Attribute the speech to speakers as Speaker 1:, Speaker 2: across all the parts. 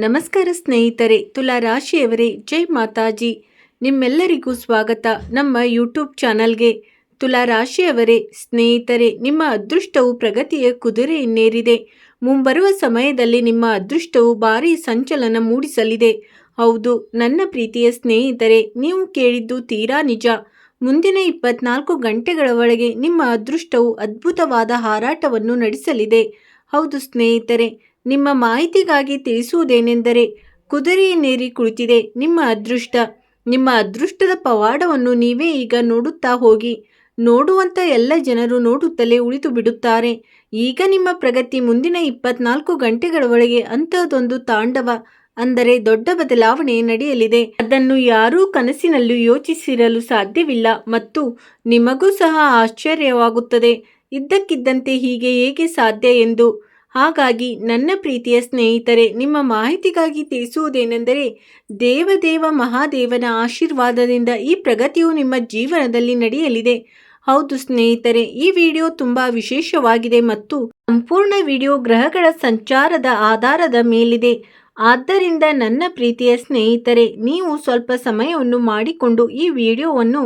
Speaker 1: ನಮಸ್ಕಾರ ಸ್ನೇಹಿತರೆ, ತುಲಾ ರಾಶಿಯವರೇ, ಜೈ ಮಾತಾಜಿ. ನಿಮ್ಮೆಲ್ಲರಿಗೂ ಸ್ವಾಗತ ನಮ್ಮ ಯೂಟ್ಯೂಬ್ ಚಾನಲ್ಗೆ. ತುಲಾ ರಾಶಿಯವರೇ ಸ್ನೇಹಿತರೆ, ನಿಮ್ಮ ಅದೃಷ್ಟವು ಪ್ರಗತಿಯ ಕುದುರೆಯನ್ನೇರಿದೆ. ಮುಂಬರುವ ಸಮಯದಲ್ಲಿ ನಿಮ್ಮ ಅದೃಷ್ಟವು ಭಾರಿ ಸಂಚಲನ ಮೂಡಿಸಲಿದೆ. ಹೌದು ನನ್ನ ಪ್ರೀತಿಯ ಸ್ನೇಹಿತರೆ, ನೀವು ಕೇಳಿದ್ದು ತೀರಾ ನಿಜ. ಮುಂದಿನ 24 ಗಂಟೆಗಳ ಒಳಗೆ ನಿಮ್ಮ ಅದೃಷ್ಟವು ಅದ್ಭುತವಾದ ಹಾರಾಟವನ್ನು ನಡೆಸಲಿದೆ. ಹೌದು ಸ್ನೇಹಿತರೆ, ನಿಮ್ಮ ಮಾಹಿತಿಗಾಗಿ ತಿಳಿಸುವುದೇನೆಂದರೆ, ಕುದುರೆಯನ್ನೇರಿ ಕುಳಿತಿದೆ ನಿಮ್ಮ ಅದೃಷ್ಟ. ನಿಮ್ಮ ಅದೃಷ್ಟದ ಪವಾಡವನ್ನು ನೀವೇ ಈಗ ನೋಡುತ್ತಾ ಹೋಗಿ. ನೋಡುವಂಥ ಎಲ್ಲ ಜನರು ನೋಡುತ್ತಲೇ ಉಳಿದು ಬಿಡುತ್ತಾರೆ. ಈಗ ನಿಮ್ಮ ಪ್ರಗತಿ ಮುಂದಿನ 24 ಗಂಟೆಗಳ ಒಳಗೆ ಅಂತಹದೊಂದು ತಾಂಡವ, ಅಂದರೆ ದೊಡ್ಡ ಬದಲಾವಣೆ ನಡೆಯಲಿದೆ. ಅದನ್ನು ಯಾರೂ ಕನಸಿನಲ್ಲೂ ಯೋಚಿಸಿರಲು ಸಾಧ್ಯವಿಲ್ಲ ಮತ್ತು ನಿಮಗೂ ಸಹ ಆಶ್ಚರ್ಯವಾಗುತ್ತದೆ, ಇದ್ದಕ್ಕಿದ್ದಂತೆ ಹೀಗೆ ಹೇಗೆ ಸಾಧ್ಯ ಎಂದು. ಹಾಗಾಗಿ ನನ್ನ ಪ್ರೀತಿಯ ಸ್ನೇಹಿತರೆ, ನಿಮ್ಮ ಮಾಹಿತಿಗಾಗಿ ತಿಳಿಸುವುದೇನೆಂದರೆ, ದೇವದೇವ ಮಹಾದೇವನ ಆಶೀರ್ವಾದದಿಂದ ಈ ಪ್ರಗತಿಯು ನಿಮ್ಮ ಜೀವನದಲ್ಲಿ ನಡೆಯಲಿದೆ. ಹೌದು ಸ್ನೇಹಿತರೆ, ಈ ವಿಡಿಯೋ ತುಂಬ ವಿಶೇಷವಾಗಿದೆ ಮತ್ತು ಸಂಪೂರ್ಣ ವಿಡಿಯೋ ಗ್ರಹಗಳ ಸಂಚಾರದ ಆಧಾರದ ಮೇಲಿದೆ. ಆದ್ದರಿಂದ ನನ್ನ ಪ್ರೀತಿಯ ಸ್ನೇಹಿತರೆ, ನೀವು ಸ್ವಲ್ಪ ಸಮಯವನ್ನು ಮಾಡಿಕೊಂಡು ಈ ವಿಡಿಯೋವನ್ನು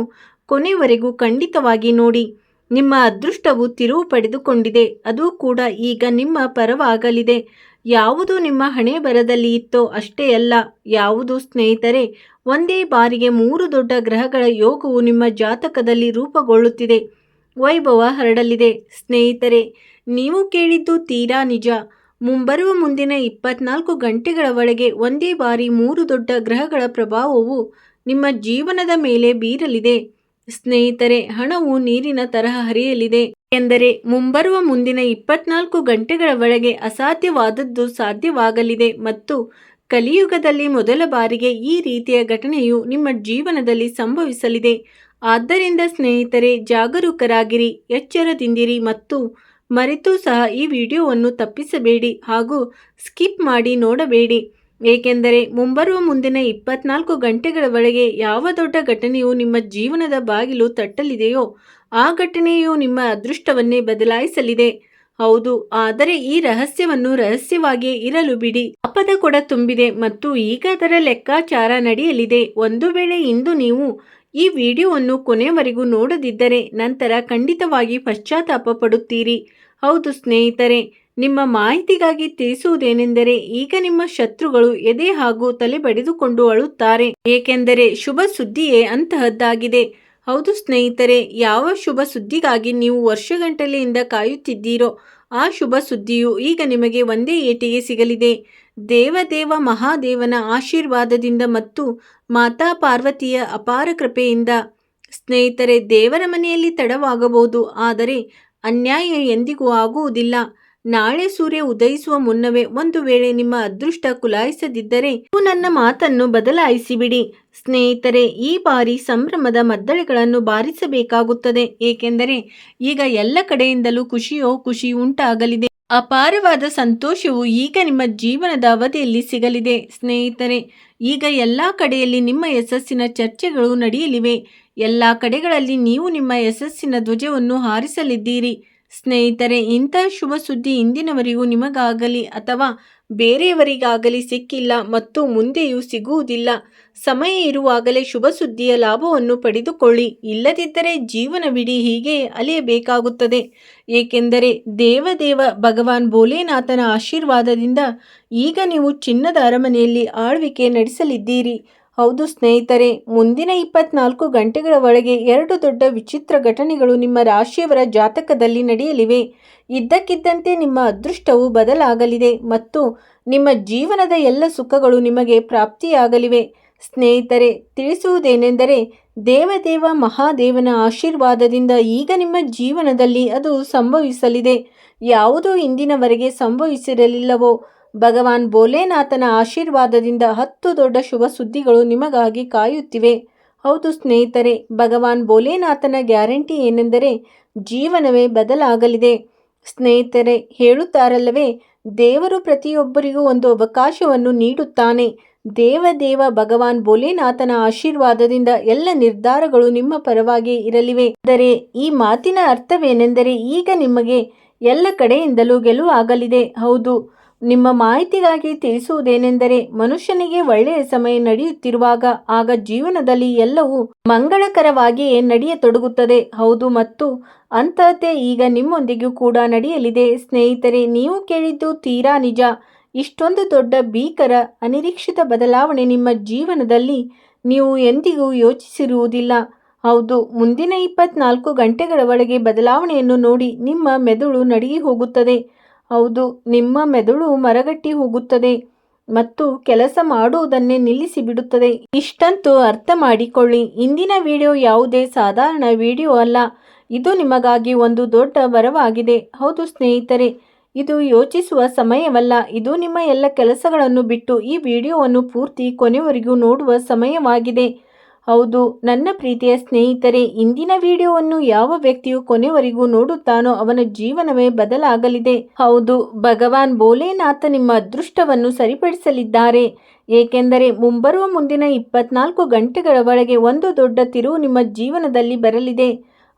Speaker 1: ಕೊನೆವರೆಗೂ ಖಂಡಿತವಾಗಿ ನೋಡಿ. ನಿಮ್ಮ ಅದೃಷ್ಟವು ತಿರುವು ಪಡೆದುಕೊಂಡಿದೆ, ಅದು ಕೂಡ ಈಗ ನಿಮ್ಮ ಪರವಾಗಲಿದೆ. ಯಾವುದು ನಿಮ್ಮ ಹಣೆ ಬರದಲ್ಲಿ ಇತ್ತೋ ಅಷ್ಟೇ ಅಲ್ಲ. ಯಾವುದು ಸ್ನೇಹಿತರೆ, ಒಂದೇ ಬಾರಿಗೆ 3 ದೊಡ್ಡ ಗ್ರಹಗಳ ಯೋಗವು ನಿಮ್ಮ ಜಾತಕದಲ್ಲಿ ರೂಪುಗೊಳ್ಳುತ್ತಿದೆ. ವೈಭವ ಹರಡಲಿದೆ. ಸ್ನೇಹಿತರೆ, ನೀವು ಕೇಳಿದ್ದು ತೀರಾ ನಿಜ. ಮುಂಬರುವ ಮುಂದಿನ 24 ಗಂಟೆಗಳ ಒಳಗೆ ಒಂದೇ ಬಾರಿ 3 ದೊಡ್ಡ ಗ್ರಹಗಳ ಪ್ರಭಾವವು ನಿಮ್ಮ ಜೀವನದ ಮೇಲೆ ಬೀರಲಿದೆ. ಸ್ನೇಹಿತರೆ, ಹಣವು ನೀರಿನ ತರಹ ಹರಿಯಲಿದೆ. ಎಂದರೆ ಮುಂಬರುವ ಮುಂದಿನ 24 ಗಂಟೆಗಳ ಒಳಗೆ ಅಸಾಧ್ಯವಾದದ್ದು ಸಾಧ್ಯವಾಗಲಿದೆ ಮತ್ತು ಕಲಿಯುಗದಲ್ಲಿ ಮೊದಲ ಬಾರಿಗೆ ಈ ರೀತಿಯ ಘಟನೆಯು ನಿಮ್ಮ ಜೀವನದಲ್ಲಿ ಸಂಭವಿಸಲಿದೆ. ಆದ್ದರಿಂದ ಸ್ನೇಹಿತರೆ, ಜಾಗರೂಕರಾಗಿರಿ, ಎಚ್ಚರದಿಂದಿರಿ ಮತ್ತು ಮರೆತು ಸಹ ಈ ವಿಡಿಯೋವನ್ನು ತಪ್ಪಿಸಬೇಡಿ ಹಾಗೂ ಸ್ಕಿಪ್ ಮಾಡಿ ನೋಡಬೇಡಿ. ಏಕೆಂದರೆ ಮುಂಬರುವ ಮುಂದಿನ 24 ಗಂಟೆಗಳ ಒಳಗೆ ಯಾವ ದೊಡ್ಡ ಘಟನೆಯು ನಿಮ್ಮ ಜೀವನದ ಬಾಗಿಲು ತಟ್ಟಲಿದೆಯೋ ಆ ಘಟನೆಯು ನಿಮ್ಮ ಅದೃಷ್ಟವನ್ನೇ ಬದಲಾಯಿಸಲಿದೆ. ಹೌದು, ಆದರೆ ಈ ರಹಸ್ಯವನ್ನು ರಹಸ್ಯವಾಗಿಯೇ ಇರಲು ಬಿಡಿ. ಅಪದ ಕೂಡ ತುಂಬಿದೆ ಮತ್ತು ಈಗ ಅದರ ಲೆಕ್ಕಾಚಾರ ನಡೆಯಲಿದೆ. ಒಂದು ವೇಳೆ ಇಂದು ನೀವು ಈ ವಿಡಿಯೋವನ್ನು ಕೊನೆಯವರೆಗೂ ನೋಡದಿದ್ದರೆ ನಂತರ ಖಂಡಿತವಾಗಿ ಪಶ್ಚಾತ್ತಾಪ ಪಡುತ್ತೀರಿ. ಹೌದು ಸ್ನೇಹಿತರೆ, ನಿಮ್ಮ ಮಾಹಿತಿಗಾಗಿ ತಿಳಿಸುವುದೇನೆಂದರೆ, ಈಗ ನಿಮ್ಮ ಶತ್ರುಗಳು ಎದೆ ಹಾಗೂ ತಲೆ ಬಡಿದುಕೊಂಡು ಅಳುತ್ತಾರೆ. ಏಕೆಂದರೆ ಶುಭ ಸುದ್ದಿಯೇ ಅಂತಹದ್ದಾಗಿದೆ. ಹೌದು ಸ್ನೇಹಿತರೆ, ಯಾವ ಶುಭ ಸುದ್ದಿಗಾಗಿ ನೀವು ವರ್ಷಗಟ್ಟಲೆಯಿಂದ ಕಾಯುತ್ತಿದ್ದೀರೋ ಆ ಶುಭ ಸುದ್ದಿಯು ಈಗ ನಿಮಗೆ ಒಂದೇ ಏಟಿಗೆ ಸಿಗಲಿದೆ. ದೇವದೇವ ಮಹಾದೇವನ ಆಶೀರ್ವಾದದಿಂದ ಮತ್ತು ಮಾತಾ ಪಾರ್ವತಿಯ ಅಪಾರ ಕೃಪೆಯಿಂದ. ಸ್ನೇಹಿತರೆ, ದೇವರ ಮನೆಯಲ್ಲಿ ತಡವಾಗಬಹುದು, ಆದರೆ ಅನ್ಯಾಯ ಎಂದಿಗೂ ಆಗುವುದಿಲ್ಲ. ನಾಳೆ ಸೂರ್ಯ ಉದಯಿಸುವ ಮುನ್ನವೇ ಒಂದು ವೇಳೆ ನಿಮ್ಮ ಅದೃಷ್ಟ ಕುಲಾಯಿಸದಿದ್ದರೆ ನೀವು ನನ್ನ ಮಾತನ್ನು ಬದಲಾಯಿಸಿಬಿಡಿ. ಸ್ನೇಹಿತರೆ, ಈ ಬಾರಿ ಸಂಭ್ರಮದ ಮದ್ದಳೆಗಳನ್ನು ಬಾರಿಸಬೇಕಾಗುತ್ತದೆ. ಏಕೆಂದರೆ ಈಗ ಎಲ್ಲ ಕಡೆಯಿಂದಲೂ ಖುಷಿ ಉಂಟಾಗಲಿದೆ. ಅಪಾರವಾದ ಸಂತೋಷವು ಈಗ ನಿಮ್ಮ ಜೀವನದ ಅವಧಿಯಲ್ಲಿ ಸಿಗಲಿದೆ. ಸ್ನೇಹಿತರೆ, ಈಗ ಎಲ್ಲ ಕಡೆಯಲ್ಲಿ ನಿಮ್ಮ ಯಶಸ್ಸಿನ ಚರ್ಚೆಗಳು ನಡೆಯಲಿವೆ. ಎಲ್ಲ ಕಡೆಗಳಲ್ಲಿ ನೀವು ನಿಮ್ಮ ಯಶಸ್ಸಿನ ಧ್ವಜವನ್ನು ಹಾರಿಸಲಿದ್ದೀರಿ. ಸ್ನೇಹಿತರೆ, ಇಂತಹ ಶುಭ ಸುದ್ದಿ ಇಂದಿನವರೆಗೂ ನಿಮಗಾಗಲಿ ಅಥವಾ ಬೇರೆಯವರಿಗಾಗಲಿ ಸಿಕ್ಕಿಲ್ಲ ಮತ್ತು ಮುಂದೆಯೂ ಸಿಗುವುದಿಲ್ಲ. ಸಮಯ ಇರುವಾಗಲೇ ಶುಭ ಸುದ್ದಿಯ ಲಾಭವನ್ನು ಪಡೆದುಕೊಳ್ಳಿ, ಇಲ್ಲದಿದ್ದರೆ ಜೀವನವಿಡೀ ಹೀಗೆ ಅಲೆಯಬೇಕಾಗುತ್ತದೆ. ಏಕೆಂದರೆ ದೇವದೇವ ಭಗವಾನ್ ಭೋಲೆನಾಥನ ಆಶೀರ್ವಾದದಿಂದ ಈಗ ನೀವು ಚಿನ್ನದ ಅರಮನೆಯಲ್ಲಿ ಆಳ್ವಿಕೆ ನಡೆಸಲಿದ್ದೀರಿ. ಹೌದು ಸ್ನೇಹಿತರೆ, ಮುಂದಿನ 24 ಗಂಟೆಗಳ ಒಳಗೆ 2 ದೊಡ್ಡ ವಿಚಿತ್ರ ಘಟನೆಗಳು ನಿಮ್ಮ ರಾಶಿಯವರ ಜಾತಕದಲ್ಲಿ ನಡೆಯಲಿವೆ. ಇದ್ದಕ್ಕಿದ್ದಂತೆ ನಿಮ್ಮ ಅದೃಷ್ಟವು ಬದಲಾಗಲಿದೆ ಮತ್ತು ನಿಮ್ಮ ಜೀವನದ ಎಲ್ಲ ಸುಖಗಳು ನಿಮಗೆ ಪ್ರಾಪ್ತಿಯಾಗಲಿವೆ. ಸ್ನೇಹಿತರೆ, ತಿಳಿಸುವುದೇನೆಂದರೆ, ದೇವದೇವ ಮಹಾದೇವನ ಆಶೀರ್ವಾದದಿಂದ ಈಗ ನಿಮ್ಮ ಜೀವನದಲ್ಲಿ ಅದು ಸಂಭವಿಸಲಿದೆ. ಯಾವುದೋ ಇಂದಿನವರೆಗೆ ಸಂಭವಿಸಿರಲಿಲ್ಲವೋ ಭಗವಾನ್ ಭೋಲೆನಾಥನ ಆಶೀರ್ವಾದದಿಂದ 10 ದೊಡ್ಡ ಶುಭ ಸುದ್ದಿಗಳು ನಿಮಗಾಗಿ ಕಾಯುತ್ತಿವೆ. ಹೌದು ಸ್ನೇಹಿತರೆ, ಭಗವಾನ್ ಭೋಲೆನಾಥನ ಗ್ಯಾರಂಟಿ ಏನೆಂದರೆ ಜೀವನವೇ ಬದಲಾಗಲಿದೆ. ಸ್ನೇಹಿತರೆ, ಹೇಳುತ್ತಾರಲ್ಲವೇ, ದೇವರು ಪ್ರತಿಯೊಬ್ಬರಿಗೂ ಒಂದು ಅವಕಾಶವನ್ನು ನೀಡುತ್ತಾನೆ. ದೇವದೇವ ಭಗವಾನ್ ಭೋಲೆನಾಥನ ಆಶೀರ್ವಾದದಿಂದ ಎಲ್ಲ ನಿರ್ಧಾರಗಳು ನಿಮ್ಮ ಪರವಾಗಿ ಇರಲಿವೆ. ಆದರೆ ಈ ಮಾತಿನ ಅರ್ಥವೇನೆಂದರೆ ಈಗ ನಿಮಗೆ ಎಲ್ಲ ಕಡೆಯಿಂದಲೂ ಗೆಲುವಾಗಲಿದೆ. ಹೌದು, ನಿಮ್ಮ ಮಾಹಿತಿಗಾಗಿ ತಿಳಿಸುವುದೇನೆಂದರೆ, ಮನುಷ್ಯನಿಗೆ ಒಳ್ಳೆಯ ಸಮಯ ನಡೆಯುತ್ತಿರುವಾಗ ಆಗ ಜೀವನದಲ್ಲಿ ಎಲ್ಲವೂ ಮಂಗಳಕರವಾಗಿಯೇ ನಡೆಯತೊಡಗುತ್ತದೆ. ಹೌದು, ಮತ್ತು ಅಂತಹದ್ದೇ ಈಗ ನಿಮ್ಮೊಂದಿಗೂ ಕೂಡ ನಡೆಯಲಿದೆ. ಸ್ನೇಹಿತರೆ, ನೀವು ಕೇಳಿದ್ದು ತೀರಾ ನಿಜ. ಇಷ್ಟೊಂದು ದೊಡ್ಡ ಭೀಕರ ಅನಿರೀಕ್ಷಿತ ಬದಲಾವಣೆ ನಿಮ್ಮ ಜೀವನದಲ್ಲಿ ನೀವು ಎಂದಿಗೂ ಯೋಚಿಸಿರುವುದಿಲ್ಲ. ಹೌದು, ಮುಂದಿನ 24 ಗಂಟೆಗಳ ಒಳಗೆ ಬದಲಾವಣೆಯನ್ನು ನೋಡಿ ನಿಮ್ಮ ಮೆದುಳು ನಡುಗಿ ಹೋಗುತ್ತದೆ. ಹೌದು, ನಿಮ್ಮ ಮೆದುಳು ಮರಗಟ್ಟಿ ಹೋಗುತ್ತದೆ ಮತ್ತು ಕೆಲಸ ಮಾಡುವುದನ್ನೇ ನಿಲ್ಲಿಸಿ ಬಿಡುತ್ತದೆ. ಇಷ್ಟಂತೂ ಅರ್ಥ ಮಾಡಿಕೊಳ್ಳಿ. ಇಂದಿನ ವಿಡಿಯೋ ಯಾವುದೇ ಸಾಧಾರಣ ವಿಡಿಯೋ ಅಲ್ಲ. ಇದು ನಿಮಗಾಗಿ ಒಂದು ದೊಡ್ಡ ವರವಾಗಿದೆ. ಹೌದು ಸ್ನೇಹಿತರೆ, ಇದು ಯೋಚಿಸುವ ಸಮಯವಲ್ಲ. ಇದು ನಿಮ್ಮ ಎಲ್ಲ ಕೆಲಸಗಳನ್ನು ಬಿಟ್ಟು ಈ ವಿಡಿಯೋವನ್ನು ಪೂರ್ತಿ ಕೊನೆವರೆಗೂ ನೋಡುವ ಸಮಯವಾಗಿದೆ. ಹೌದು ನನ್ನ ಪ್ರೀತಿಯ ಸ್ನೇಹಿತರೆ, ಇಂದಿನ ವಿಡಿಯೋವನ್ನು ಯಾವ ವ್ಯಕ್ತಿಯು ಕೊನೆವರೆಗೂ ನೋಡುತ್ತಾನೋ ಅವನ ಜೀವನವೇ ಬದಲಾಗಲಿದೆ. ಹೌದು, ಭಗವಾನ್ ಭೋಲೆನಾಥ ನಿಮ್ಮ ಅದೃಷ್ಟವನ್ನು ಸರಿಪಡಿಸಲಿದ್ದಾರೆ. ಏಕೆಂದರೆ ಮುಂಬರುವ ಮುಂದಿನ 24 ಗಂಟೆಗಳ ಒಳಗೆ ಒಂದು ದೊಡ್ಡ ತಿರುವು ನಿಮ್ಮ ಜೀವನದಲ್ಲಿ ಬರಲಿದೆ.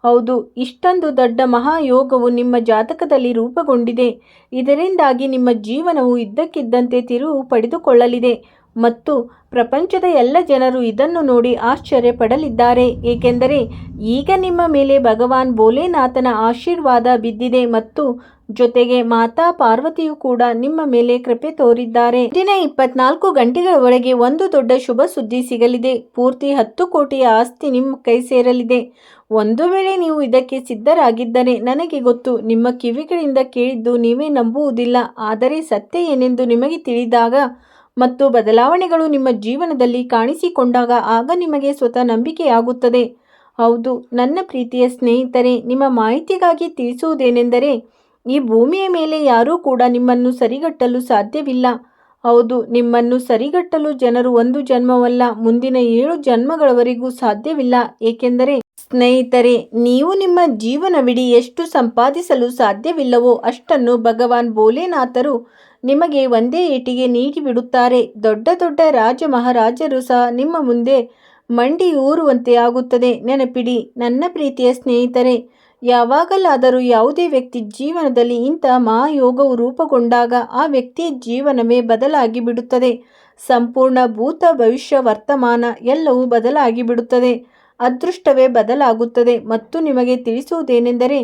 Speaker 1: ಹೌದು, ಇಷ್ಟೊಂದು ದೊಡ್ಡ ಮಹಾಯೋಗವು ನಿಮ್ಮ ಜಾತಕದಲ್ಲಿ ರೂಪುಗೊಂಡಿದೆ. ಇದರಿಂದಾಗಿ ನಿಮ್ಮ ಜೀವನವು ಇದ್ದಕ್ಕಿದ್ದಂತೆ ತಿರುವು ಪಡೆದುಕೊಳ್ಳಲಿದೆ ಮತ್ತು ಪ್ರಪಂಚದ ಎಲ್ಲ ಜನರು ಇದನ್ನು ನೋಡಿ ಆಶ್ಚರ್ಯ ಪಡಲಿದ್ದಾರೆ. ಏಕೆಂದರೆ ಈಗ ನಿಮ್ಮ ಮೇಲೆ ಭಗವಾನ್ ಭೋಲೆನಾಥನ ಆಶೀರ್ವಾದ ಬಿದ್ದಿದೆ ಮತ್ತು ಜೊತೆಗೆ ಮಾತಾ ಪಾರ್ವತಿಯು ಕೂಡ ನಿಮ್ಮ ಮೇಲೆ ಕೃಪೆ ತೋರಿದ್ದಾರೆ. ದಿನ 24 ಗಂಟೆಗಳ ಒಳಗೆ ಒಂದು ದೊಡ್ಡ ಶುಭ ಸುದ್ದಿ ಸಿಗಲಿದೆ. ಪೂರ್ತಿ 10 ಕೋಟಿಯ ಆಸ್ತಿ ನಿಮ್ಮ ಕೈ ಸೇರಲಿದೆ. ಒಂದು ವೇಳೆ ನೀವು ಇದಕ್ಕೆ ಸಿದ್ಧರಾಗಿದ್ದರೆ, ನನಗೆ ಗೊತ್ತು, ನಿಮ್ಮ ಕಿವಿಗಳಿಂದ ಕೇಳಿದ್ದು ನೀವೇ ನಂಬುವುದಿಲ್ಲ. ಆದರೆ ಸತ್ಯ ಏನೆಂದು ನಿಮಗೆ ತಿಳಿದಾಗ ಮತ್ತು ಬದಲಾವಣೆಗಳು ನಿಮ್ಮ ಜೀವನದಲ್ಲಿ ಕಾಣಿಸಿಕೊಂಡಾಗ ಆಗ ನಿಮಗೆ ಸ್ವತಃ ನಂಬಿಕೆಯಾಗುತ್ತದೆ. ಹೌದು ನನ್ನ ಪ್ರೀತಿಯ ಸ್ನೇಹಿತರೆ, ನಿಮ್ಮ ಮಾಹಿತಿಗಾಗಿ ತಿಳಿಸುವುದೇನೆಂದರೆ, ಈ ಭೂಮಿಯ ಮೇಲೆ ಯಾರೂ ಕೂಡ ನಿಮ್ಮನ್ನು ಸರಿಗಟ್ಟಲು ಸಾಧ್ಯವಿಲ್ಲ. ಹೌದು, ನಿಮ್ಮನ್ನು ಸರಿಗಟ್ಟಲು ಜನರು ಒಂದು ಜನ್ಮವಲ್ಲ, ಮುಂದಿನ 7 ಜನ್ಮಗಳವರೆಗೂ ಸಾಧ್ಯವಿಲ್ಲ. ಏಕೆಂದರೆ ಸ್ನೇಹಿತರೆ, ನೀವು ನಿಮ್ಮ ಜೀವನವಿಡೀ ಎಷ್ಟು ಸಂಪಾದಿಸಲು ಸಾಧ್ಯವಿಲ್ಲವೋ ಅಷ್ಟನ್ನು ಭಗವಾನ್ ಭೋಲೆನಾಥರು ನಿಮಗೆ ಒಂದೇ ಏಟಿಗೆ ನೀಡಿಬಿಡುತ್ತಾರೆ. ದೊಡ್ಡ ದೊಡ್ಡ ರಾಜ ಮಹಾರಾಜರು ಸಹ ನಿಮ್ಮ ಮುಂದೆ ಮಂಡಿ ಊರುವಂತೆ ಆಗುತ್ತದೆ. ನೆನಪಿಡಿ ನನ್ನ ಪ್ರೀತಿಯ ಸ್ನೇಹಿತರೆ, ಯಾವಾಗಲಾದರೂ ಯಾವುದೇ ವ್ಯಕ್ತಿ ಜೀವನದಲ್ಲಿ ಇಂತಹ ಮಹಾಯೋಗವು ರೂಪುಗೊಂಡಾಗ ಆ ವ್ಯಕ್ತಿಯ ಜೀವನವೇ ಬದಲಾಗಿ ಬಿಡುತ್ತದೆ. ಸಂಪೂರ್ಣ ಭೂತ ಭವಿಷ್ಯ ವರ್ತಮಾನ ಎಲ್ಲವೂ ಬದಲಾಗಿ ಬಿಡುತ್ತದೆ. ಅದೃಷ್ಟವೇ ಬದಲಾಗುತ್ತದೆ. ಮತ್ತು ನಿಮಗೆ ತಿಳಿಸುವುದೇನೆಂದರೆ,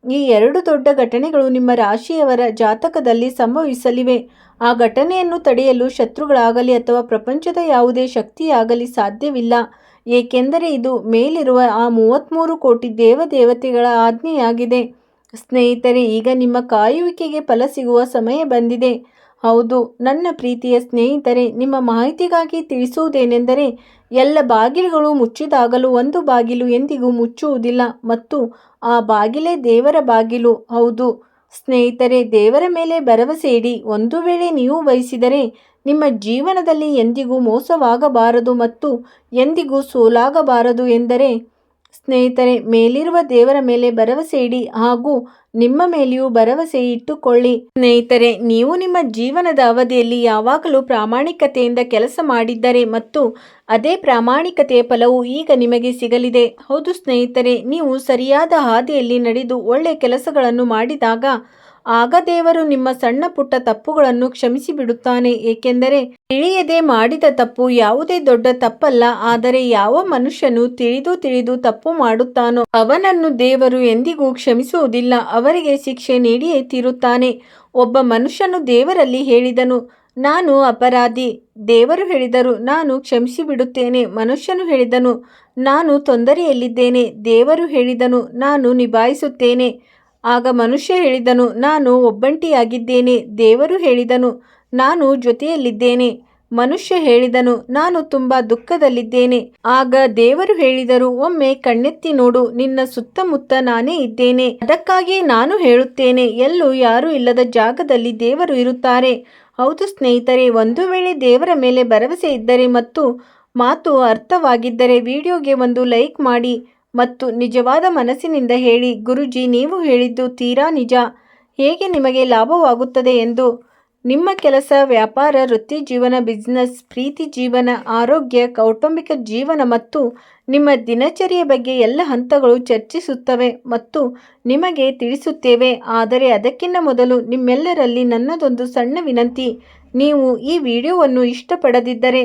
Speaker 1: ಈ 2 ದೊಡ್ಡ ಘಟನೆಗಳು ನಿಮ್ಮ ರಾಶಿಯವರ ಜಾತಕದಲ್ಲಿ ಸಂಭವಿಸಲಿವೆ. ಆ ಘಟನೆಯನ್ನು ತಡೆಯಲು ಶತ್ರುಗಳಾಗಲಿ ಅಥವಾ ಪ್ರಪಂಚದ ಯಾವುದೇ ಶಕ್ತಿಯಾಗಲಿ ಸಾಧ್ಯವಿಲ್ಲ. ಏಕೆಂದರೆ ಇದು ಮೇಲಿರುವ ಆ 33 ಕೋಟಿ ದೇವತೆಗಳ ಆಜ್ಞೆಯಾಗಿದೆ. ಸ್ನೇಹಿತರೆ, ಈಗ ನಿಮ್ಮ ಕಾಯುವಿಕೆಗೆ ಫಲ ಸಿಗುವ ಸಮಯ ಬಂದಿದೆ. ಹೌದು ನನ್ನ ಪ್ರೀತಿಯ ಸ್ನೇಹಿತರೆ, ನಿಮ್ಮ ಮಾಹಿತಿಗಾಗಿ ತಿಳಿಸುವುದೇನೆಂದರೆ, ಎಲ್ಲ ಬಾಗಿಲುಗಳು ಮುಚ್ಚಿದಾಗಲೂ ಒಂದು ಬಾಗಿಲು ಎಂದಿಗೂ ಮುಚ್ಚುವುದಿಲ್ಲ ಮತ್ತು ಆ ಬಾಗಿಲೇ ದೇವರ ಬಾಗಿಲು. ಹೌದು ಸ್ನೇಹಿತರೆ, ದೇವರ ಮೇಲೆ ಭರವಸೆ ಇಡಿ. ಒಂದು ವೇಳೆ ನೀವು ಬಯಸಿದರೆ ನಿಮ್ಮ ಜೀವನದಲ್ಲಿ ಎಂದಿಗೂ ಮೋಸವಾಗಬಾರದು ಮತ್ತು ಎಂದಿಗೂ ಸೋಲಾಗಬಾರದು ಎಂದರೆ ಸ್ನೇಹಿತರೆ, ಮೇಲಿರುವ ದೇವರ ಮೇಲೆ ಭರವಸೆ ಇಡಿ ಹಾಗೂ ನಿಮ್ಮ ಮೇಲೆಯೂ ಭರವಸೆ ಇಟ್ಟುಕೊಳ್ಳಿ. ಸ್ನೇಹಿತರೆ, ನೀವು ನಿಮ್ಮ ಜೀವನದ ಅವಧಿಯಲ್ಲಿ ಯಾವಾಗಲೂ ಪ್ರಾಮಾಣಿಕತೆಯಿಂದ ಕೆಲಸ ಮಾಡಿದ್ದರೆ ಮತ್ತು ಅದೇ ಪ್ರಾಮಾಣಿಕತೆಯ ಫಲವು ಈಗ ನಿಮಗೆ ಸಿಗಲಿದೆ. ಹೌದು ಸ್ನೇಹಿತರೆ, ನೀವು ಸರಿಯಾದ ಹಾದಿಯಲ್ಲಿ ನಡೆದು ಒಳ್ಳೆಯ ಕೆಲಸಗಳನ್ನು ಮಾಡಿದಾಗ ಆಗ ದೇವರು ನಿಮ್ಮ ಸಣ್ಣ ಪುಟ್ಟ ತಪ್ಪುಗಳನ್ನು ಕ್ಷಮಿಸಿಬಿಡುತ್ತಾನೆ. ಏಕೆಂದರೆ ತಿಳಿಯದೆ ಮಾಡಿದ ತಪ್ಪು ಯಾವುದೇ ದೊಡ್ಡ ತಪ್ಪಲ್ಲ. ಆದರೆ ಯಾವ ಮನುಷ್ಯನು ತಿಳಿದು ತಪ್ಪು ಮಾಡುತ್ತಾನೋ ಅವನನ್ನು ದೇವರು ಎಂದಿಗೂ ಕ್ಷಮಿಸುವುದಿಲ್ಲ. ಅವರಿಗೆ ಶಿಕ್ಷೆ ನೀಡಿಯೇ ತೀರುತ್ತಾನೆ. ಒಬ್ಬ ಮನುಷ್ಯನು ದೇವರಲ್ಲಿ ಹೇಳಿದನು, ನಾನು ಅಪರಾಧಿ. ದೇವರು ಹೇಳಿದರು, ನಾನು ಕ್ಷಮಿಸಿಬಿಡುತ್ತೇನೆ. ಮನುಷ್ಯನು ಹೇಳಿದನು, ನಾನು ತೊಂದರೆಯಲ್ಲಿದ್ದೇನೆ. ದೇವರು ಹೇಳಿದನು, ನಾನು ನಿಭಾಯಿಸುತ್ತೇನೆ. ಆಗ ಮನುಷ್ಯ ಹೇಳಿದನು, ನಾನು ಒಬ್ಬಂಟಿಯಾಗಿದ್ದೇನೆ. ದೇವರು ಹೇಳಿದನು, ನಾನು ಜೊತೆಯಲ್ಲಿದ್ದೇನೆ. ಮನುಷ್ಯ ಹೇಳಿದನು, ನಾನು ತುಂಬಾ ದುಃಖದಲ್ಲಿದ್ದೇನೆ. ಆಗ ದೇವರು ಹೇಳಿದರು, ಒಮ್ಮೆ ಕಣ್ಣೆತ್ತಿ ನೋಡು, ನಿನ್ನ ಸುತ್ತಮುತ್ತ ನಾನೇ ಇದ್ದೇನೆ. ಅದಕ್ಕಾಗಿಯೇ ನಾನು ಹೇಳುತ್ತೇನೆ, ಎಲ್ಲೂ ಯಾರೂ ಇಲ್ಲದ ಜಾಗದಲ್ಲಿ ದೇವರು ಇರುತ್ತಾರೆ. ಹೌದು ಸ್ನೇಹಿತರೆ, ಒಂದು ವೇಳೆ ದೇವರ ಮೇಲೆ ಭರವಸೆ ಇದ್ದರೆ ಮತ್ತು ಮಾತು ಅರ್ಥವಾಗಿದ್ದರೆ ವಿಡಿಯೋಗೆ ಒಂದು ಲೈಕ್ ಮಾಡಿ ಮತ್ತು ನಿಜವಾದ ಮನಸ್ಸಿನಿಂದ ಹೇಳಿ, ಗುರುಜಿ ನೀವು ಹೇಳಿದ್ದು ತೀರಾ ನಿಜ. ಹೇಗೆ ನಿಮಗೆ ಲಾಭವಾಗುತ್ತದೆ ಎಂದು ನಿಮ್ಮ ಕೆಲಸ, ವ್ಯಾಪಾರ, ವೃತ್ತಿ ಜೀವನ, ಬಿಸಿನೆಸ್, ಪ್ರೀತಿ ಜೀವನ, ಆರೋಗ್ಯ, ಕೌಟುಂಬಿಕ ಜೀವನ ಮತ್ತು ನಿಮ್ಮ ದಿನಚರಿಯ ಬಗ್ಗೆ ಎಲ್ಲ ಹಂತಗಳು ಚರ್ಚಿಸುತ್ತವೆ ಮತ್ತು ನಿಮಗೆ ತಿಳಿಸುತ್ತೇವೆ. ಆದರೆ ಅದಕ್ಕಿಂತ ಮೊದಲು ನಿಮ್ಮೆಲ್ಲರಲ್ಲಿ ನನ್ನದೊಂದು ಸಣ್ಣ ವಿನಂತಿ. ನೀವು ಈ ವಿಡಿಯೋವನ್ನು ಇಷ್ಟಪಡದಿದ್ದರೆ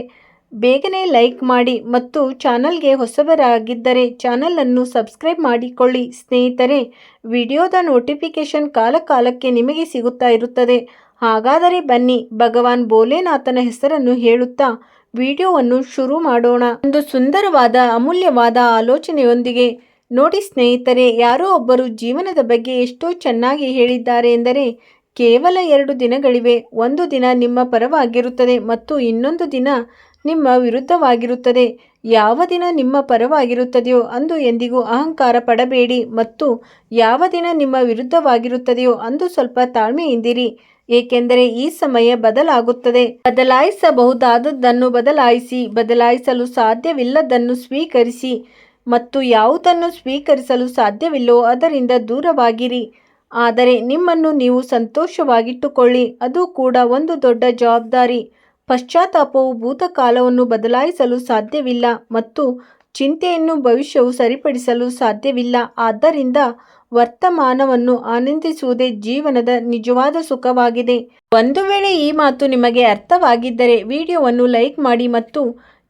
Speaker 1: ಬೇಗನೆ ಲೈಕ್ ಮಾಡಿ ಮತ್ತು ಚಾನಲ್ಗೆ ಹೊಸಬರಾಗಿದ್ದರೆ ಚಾನಲನ್ನು ಸಬ್ಸ್ಕ್ರೈಬ್ ಮಾಡಿಕೊಳ್ಳಿ. ಸ್ನೇಹಿತರೆ, ವಿಡಿಯೋದ ನೋಟಿಫಿಕೇಶನ್ ಕಾಲಕಾಲಕ್ಕೆ ನಿಮಗೆ ಸಿಗುತ್ತಾ ಇರುತ್ತದೆ. ಹಾಗಾದರೆ ಬನ್ನಿ, ಭಗವಾನ್ ಭೋಲೆನಾಥನ ಹೆಸರನ್ನು ಹೇಳುತ್ತಾ ವಿಡಿಯೋವನ್ನು ಶುರು ಮಾಡೋಣ. ಒಂದು ಸುಂದರವಾದ ಅಮೂಲ್ಯವಾದ ಆಲೋಚನೆಯೊಂದಿಗೆ. ನೋಡಿ ಸ್ನೇಹಿತರೆ, ಯಾರೋ ಒಬ್ಬರು ಜೀವನದ ಬಗ್ಗೆ ಎಷ್ಟೋ ಚೆನ್ನಾಗಿ ಹೇಳಿದ್ದಾರೆ ಎಂದರೆ, ಕೇವಲ 2 ದಿನಗಳಿವೆ. ಒಂದು ದಿನ ನಿಮ್ಮ ಪರವಾಗಿರುತ್ತದೆ ಮತ್ತು ಇನ್ನೊಂದು ದಿನ ನಿಮ್ಮ ವಿರುದ್ಧವಾಗಿರುತ್ತದೆ. ಯಾವ ದಿನ ನಿಮ್ಮ ಪರವಾಗಿರುತ್ತದೆಯೋ ಅಂದು ಎಂದಿಗೂ ಅಹಂಕಾರ ಪಡಬೇಡಿ ಮತ್ತು ಯಾವ ದಿನ ನಿಮ್ಮ ವಿರುದ್ಧವಾಗಿರುತ್ತದೆಯೋ ಅಂದು ಸ್ವಲ್ಪ ತಾಳ್ಮೆಯಿಂದಿರಿ. ಏಕೆಂದರೆ ಈ ಸಮಯ ಬದಲಾಗುತ್ತದೆ. ಬದಲಾಯಿಸಬಹುದಾದದ್ದನ್ನು ಬದಲಾಯಿಸಿ, ಬದಲಾಯಿಸಲು ಸಾಧ್ಯವಿಲ್ಲದನ್ನು ಸ್ವೀಕರಿಸಿ ಮತ್ತು ಯಾವುದನ್ನು ಸ್ವೀಕರಿಸಲು ಸಾಧ್ಯವಿಲ್ಲವೋ ಅದರಿಂದ ದೂರವಾಗಿರಿ. ಆದರೆ ನಿಮ್ಮನ್ನು ನೀವು ಸಂತೋಷವಾಗಿಟ್ಟುಕೊಳ್ಳಿ, ಅದು ಕೂಡ ಒಂದು ದೊಡ್ಡ ಜವಾಬ್ದಾರಿ. ಪಶ್ಚಾತ್ತಾಪವು ಭೂತಕಾಲವನ್ನು ಬದಲಾಯಿಸಲು ಸಾಧ್ಯವಿಲ್ಲ ಮತ್ತು ಚಿಂತೆಯನ್ನು ಭವಿಷ್ಯವು ಸರಿಪಡಿಸಲು ಸಾಧ್ಯವಿಲ್ಲ. ಆದ್ದರಿಂದ ವರ್ತಮಾನವನ್ನು ಆನಂದಿಸುವುದೇ ಜೀವನದ ನಿಜವಾದ ಸುಖವಾಗಿದೆ. ಒಂದು ವೇಳೆ ಈ ಮಾತು ನಿಮಗೆ ಅರ್ಥವಾಗಿದ್ದರೆ ವಿಡಿಯೋವನ್ನು ಲೈಕ್ ಮಾಡಿ ಮತ್ತು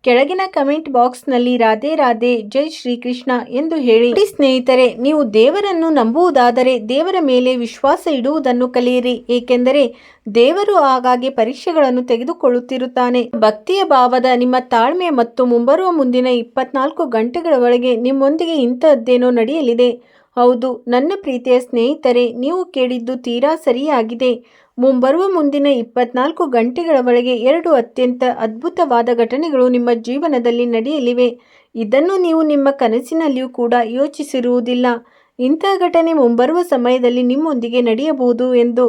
Speaker 1: ಕೆಳಗಿನ ಕಮೆಂಟ್ ಬಾಕ್ಸ್ನಲ್ಲಿ ರಾಧೆ ರಾಧೆ, ಜೈ ಶ್ರೀಕೃಷ್ಣ ಎಂದು ಹೇಳಿ. ಸ್ನೇಹಿತರೆ, ನೀವು ದೇವರನ್ನು ನಂಬುವುದಾದರೆ ದೇವರ ಮೇಲೆ ವಿಶ್ವಾಸ ಇಡುವುದನ್ನು ಕಲಿಯಿರಿ. ಏಕೆಂದರೆ ದೇವರು ಆಗಾಗ್ಗೆ ಪರೀಕ್ಷೆಗಳನ್ನು ತೆಗೆದುಕೊಳ್ಳುತ್ತಿರುತ್ತಾನೆ. ಭಕ್ತಿಯ ಭಾವದ ನಿಮ್ಮ ತಾಳ್ಮೆ ಮತ್ತು ಮುಂಬರುವ ಮುಂದಿನ 24 ಗಂಟೆಗಳ ಒಳಗೆ ನಿಮ್ಮೊಂದಿಗೆ ಇಂತಹದ್ದೇನೋ ನಡೆಯಲಿದೆ. ಹೌದು ನನ್ನ ಪ್ರೀತಿಯ ಸ್ನೇಹಿತರೆ, ನೀವು ಕೇಳಿದ್ದು ತೀರಾ ಸರಿಯಾಗಿದೆ. ಮುಂಬರುವ ಮುಂದಿನ 24 ಗಂಟೆಗಳ ಒಳಗೆ 2 ಅತ್ಯಂತ ಅದ್ಭುತವಾದ ಘಟನೆಗಳು ನಿಮ್ಮ ಜೀವನದಲ್ಲಿ ನಡೆಯಲಿವೆ. ಇದನ್ನು ನೀವು ನಿಮ್ಮ ಕನಸಿನಲ್ಲಿಯೂ ಕೂಡ ಯೋಚಿಸಿರುವುದಿಲ್ಲ. ಇಂತಹ ಘಟನೆ ಮುಂಬರುವ ಸಮಯದಲ್ಲಿ ನಿಮ್ಮೊಂದಿಗೆ ನಡೆಯಬಹುದು ಎಂದು.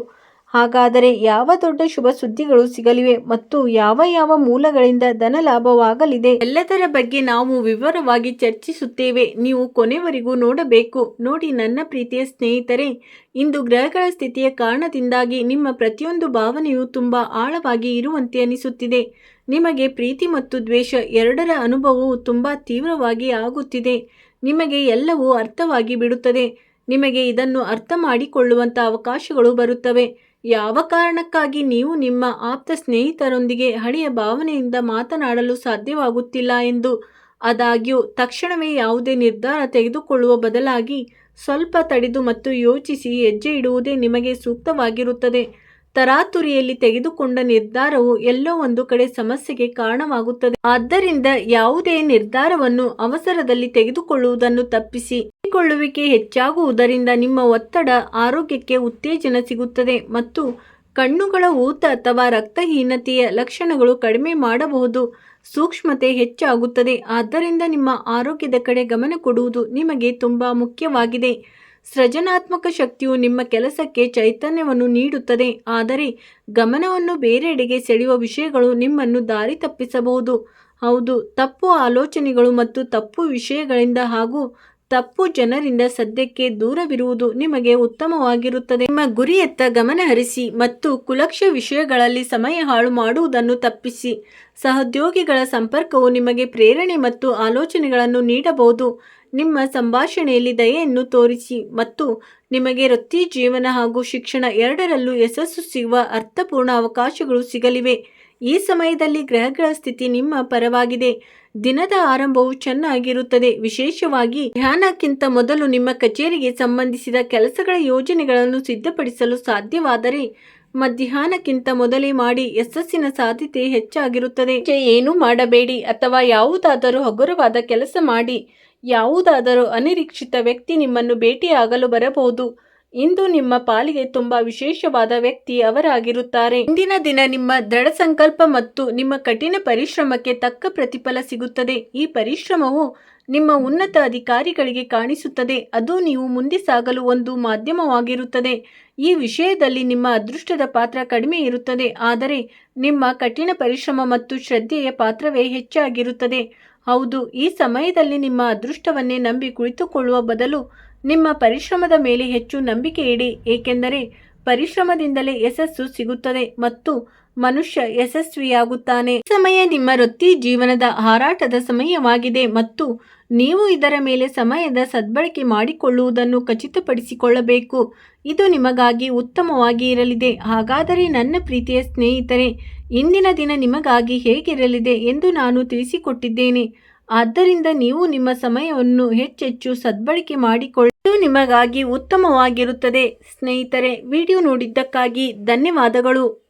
Speaker 1: ಹಾಗಾದರೆ ಯಾವ ದೊಡ್ಡ ಶುಭ ಸುದ್ದಿಗಳು ಸಿಗಲಿವೆ ಮತ್ತು ಯಾವ ಮೂಲಗಳಿಂದ ಧನ ಲಾಭವಾಗಲಿದೆ, ಎಲ್ಲದರ ಬಗ್ಗೆ ನಾವು ವಿವರವಾಗಿ ಚರ್ಚಿಸುತ್ತೇವೆ. ನೀವು ಕೊನೆವರೆಗೂ ನೋಡಬೇಕು. ನೋಡಿ ನನ್ನ ಪ್ರೀತಿಯ ಸ್ನೇಹಿತರೆ, ಇಂದು ಗ್ರಹಗಳ ಸ್ಥಿತಿಯ ಕಾರಣದಿಂದಾಗಿ ನಿಮ್ಮ ಪ್ರತಿಯೊಂದು ಭಾವನೆಯು ತುಂಬಾ ಆಳವಾಗಿ ಇರುವಂತೆ ಅನಿಸುತ್ತಿದೆ. ನಿಮಗೆ ಪ್ರೀತಿ ಮತ್ತು ದ್ವೇಷ ಎರಡರ ಅನುಭವವು ತುಂಬಾ ತೀವ್ರವಾಗಿ ಆಗುತ್ತಿದೆ. ನಿಮಗೆ ಎಲ್ಲವೂ ಅರ್ಥವಾಗಿ ಬಿಡುತ್ತದೆ. ನಿಮಗೆ ಇದನ್ನು ಅರ್ಥ ಮಾಡಿಕೊಳ್ಳುವಂಥ ಅವಕಾಶಗಳು ಬರುತ್ತವೆ. ಯಾವ ಕಾರಣಕ್ಕಾಗಿ ನೀವು ನಿಮ್ಮ ಆಪ್ತ ಸ್ನೇಹಿತರೊಂದಿಗೆ ಹಳೆಯ ಭಾವನೆಯಿಂದ ಮಾತನಾಡಲು ಸಾಧ್ಯವಾಗುತ್ತಿಲ್ಲ ಎಂದು. ಆದಾಗ್ಯೂ ತಕ್ಷಣವೇ ಯಾವುದೇ ನಿರ್ಧಾರ ತೆಗೆದುಕೊಳ್ಳುವ ಬದಲಾಗಿ ಸ್ವಲ್ಪ ತಡೆದು ಮತ್ತು ಯೋಚಿಸಿ ಹೆಜ್ಜೆ ಇಡುವುದೇ ನಿಮಗೆ ಸೂಕ್ತವಾಗಿರುತ್ತದೆ. ತರಾತುರಿಯಲ್ಲಿ ತೆಗೆದುಕೊಂಡ ನಿರ್ಧಾರವು ಎಲ್ಲೋ ಒಂದು ಕಡೆ ಸಮಸ್ಯೆಗೆ ಕಾರಣವಾಗುತ್ತದೆ. ಆದ್ದರಿಂದ ಯಾವುದೇ ನಿರ್ಧಾರವನ್ನು ಅವಸರದಲ್ಲಿ ತೆಗೆದುಕೊಳ್ಳುವುದನ್ನು ತಪ್ಪಿಸಿ. ಕೊಳ್ಳುವಿಕೆ ಹೆಚ್ಚಾಗುವುದರಿಂದ ನಿಮ್ಮ ಒತ್ತಡ, ಆರೋಗ್ಯಕ್ಕೆ ಉತ್ತೇಜನ ಸಿಗುತ್ತದೆ ಮತ್ತು ಕಣ್ಣುಗಳ ಊತ ಅಥವಾ ರಕ್ತಹೀನತೆಯ ಲಕ್ಷಣಗಳು ಕಡಿಮೆ ಮಾಡಬಹುದು. ಸೂಕ್ಷ್ಮತೆ ಹೆಚ್ಚಾಗುತ್ತದೆ. ಆದ್ದರಿಂದ ನಿಮ್ಮ ಆರೋಗ್ಯದ ಕಡೆ ಗಮನ ಕೊಡುವುದು ನಿಮಗೆ ತುಂಬಾ ಮುಖ್ಯವಾಗಿದೆ. ಸೃಜನಾತ್ಮಕ ಶಕ್ತಿಯು ನಿಮ್ಮ ಕೆಲಸಕ್ಕೆ ಚೈತನ್ಯವನ್ನು ನೀಡುತ್ತದೆ, ಆದರೆ ಗಮನವನ್ನು ಬೇರೆಡೆಗೆ ಸೆಳೆಯುವ ವಿಷಯಗಳು ನಿಮ್ಮನ್ನು ದಾರಿ ತಪ್ಪಿಸಬಹುದು. ಹೌದು, ತಪ್ಪು ಆಲೋಚನೆಗಳು ಮತ್ತು ತಪ್ಪು ವಿಷಯಗಳಿಂದ ಹಾಗೂ ತಪ್ಪು ಜನರಿಂದ ಸದ್ಯಕ್ಕೆ ದೂರವಿರುವುದು ನಿಮಗೆ ಉತ್ತಮವಾಗಿರುತ್ತದೆ. ನಿಮ್ಮ ಗುರಿಯತ್ತ ಗಮನ ಹರಿಸಿ ಮತ್ತು ಕುಲಕ್ಷ ವಿಷಯಗಳಲ್ಲಿ ಸಮಯ ಹಾಳು ಮಾಡುವುದನ್ನು ತಪ್ಪಿಸಿ. ಸಹೋದ್ಯೋಗಿಗಳ ಸಂಪರ್ಕವು ನಿಮಗೆ ಪ್ರೇರಣೆ ಮತ್ತು ಆಲೋಚನೆಗಳನ್ನು ನೀಡಬಹುದು. ನಿಮ್ಮ ಸಂಭಾಷಣೆಯಲ್ಲಿ ದಯೆಯನ್ನು ತೋರಿಸಿ ಮತ್ತು ನಿಮಗೆ ವೃತ್ತಿ ಜೀವನ ಹಾಗೂ ಶಿಕ್ಷಣ ಎರಡರಲ್ಲೂ ಯಶಸ್ಸು ಸಿಗುವ ಅರ್ಥಪೂರ್ಣ ಅವಕಾಶಗಳು ಸಿಗಲಿವೆ. ಈ ಸಮಯದಲ್ಲಿ ಗ್ರಹಗಳ ಸ್ಥಿತಿ ನಿಮ್ಮ ಪರವಾಗಿದೆ. ದಿನದ ಆರಂಭವು ಚೆನ್ನಾಗಿರುತ್ತದೆ. ವಿಶೇಷವಾಗಿ ಧ್ಯಾನಕ್ಕಿಂತ ಮೊದಲು ನಿಮ್ಮ ಕಚೇರಿಗೆ ಸಂಬಂಧಿಸಿದ ಕೆಲಸಗಳ ಯೋಜನೆಗಳನ್ನು ಸಿದ್ಧಪಡಿಸಲು ಸಾಧ್ಯವಾದರೆ ಮಧ್ಯಾಹ್ನಕ್ಕಿಂತ ಮೊದಲೇ ಮಾಡಿ. ಯಶಸ್ಸಿನ ಸಾಧ್ಯತೆ ಹೆಚ್ಚಾಗಿರುತ್ತದೆ. ಏನೂ ಮಾಡಬೇಡಿ ಅಥವಾ ಯಾವುದಾದರೂ ಹಗುರವಾದ ಕೆಲಸ ಮಾಡಿ. ಯಾವುದಾದರೂ ಅನಿರೀಕ್ಷಿತ ವ್ಯಕ್ತಿ ನಿಮ್ಮನ್ನು ಭೇಟಿಯಾಗಲು ಬರಬಹುದು. ಇಂದು ನಿಮ್ಮ ಪಾಲಿಗೆ ತುಂಬಾ ವಿಶೇಷವಾದ ವ್ಯಕ್ತಿ ಅವರಾಗಿರುತ್ತಾರೆ. ಇಂದಿನ ದಿನ ನಿಮ್ಮ ದೃಢ ಸಂಕಲ್ಪ ಮತ್ತು ನಿಮ್ಮ ಕಠಿಣ ಪರಿಶ್ರಮಕ್ಕೆ ತಕ್ಕ ಪ್ರತಿಫಲ ಸಿಗುತ್ತದೆ. ಈ ಪರಿಶ್ರಮವು ನಿಮ್ಮ ಉನ್ನತ ಅಧಿಕಾರಿಗಳಿಗೆ ಕಾಣಿಸುತ್ತದೆ. ಅದು ನೀವು ಮುಂದೆ ಸಾಗಲು ಒಂದು ಮಾಧ್ಯಮವಾಗಿರುತ್ತದೆ. ಈ ವಿಷಯದಲ್ಲಿ ನಿಮ್ಮ ಅದೃಷ್ಟದ ಪಾತ್ರ ಕಡಿಮೆ ಇರುತ್ತದೆ, ಆದರೆ ನಿಮ್ಮ ಕಠಿಣ ಪರಿಶ್ರಮ ಮತ್ತು ಶ್ರದ್ಧೆಯ ಪಾತ್ರವೇ ಹೆಚ್ಚಾಗಿರುತ್ತದೆ. ಹೌದು, ಈ ಸಮಯದಲ್ಲಿ ನಿಮ್ಮ ಅದೃಷ್ಟವನ್ನೇ ನಂಬಿ ಕುಳಿತುಕೊಳ್ಳುವ ಬದಲು ನಿಮ್ಮ ಪರಿಶ್ರಮದ ಮೇಲೆ ಹೆಚ್ಚು ನಂಬಿಕೆ ಇಡಿ. ಏಕೆಂದರೆ ಪರಿಶ್ರಮದಿಂದಲೇ ಯಶಸ್ಸು ಸಿಗುತ್ತದೆ ಮತ್ತು ಮನುಷ್ಯ ಯಶಸ್ವಿಯಾಗುತ್ತಾನೆ. ಈ ಸಮಯ ನಿಮ್ಮ ವೃತ್ತಿ ಜೀವನದ ಹಾರಾಟದ ಸಮಯವಾಗಿದೆ ಮತ್ತು ನೀವು ಇದರ ಮೇಲೆ ಸಮಯದ ಸದ್ಬಳಕೆ ಮಾಡಿಕೊಳ್ಳುವುದನ್ನು ಖಚಿತಪಡಿಸಿಕೊಳ್ಳಬೇಕು. ಇದು ನಿಮಗಾಗಿ ಉತ್ತಮವಾಗಿ ಇರಲಿದೆ. ಹಾಗಾದರೆ ನನ್ನ ಪ್ರೀತಿಯ ಸ್ನೇಹಿತರೆ, ಇಂದಿನ ದಿನ ನಿಮಗಾಗಿ ಹೇಗಿರಲಿದೆ ಎಂದು ನಾನು ತಿಳಿಸಿಕೊಟ್ಟಿದ್ದೇನೆ. ಆದ್ದರಿಂದ ನೀವು ನಿಮ್ಮ ಸಮಯವನ್ನು ಹೆಚ್ಚೆಚ್ಚು ಸದ್ಬಳಕೆ ಮಾಡಿಕೊಳ್ಳಿ. ಇದು ನಿಮಗಾಗಿ ಉತ್ತಮವಾಗಿರುತ್ತದೆ. ಸ್ನೇಹಿತರೆ, ವಿಡಿಯೋ ನೋಡಿದ್ದಕ್ಕಾಗಿ ಧನ್ಯವಾದಗಳು.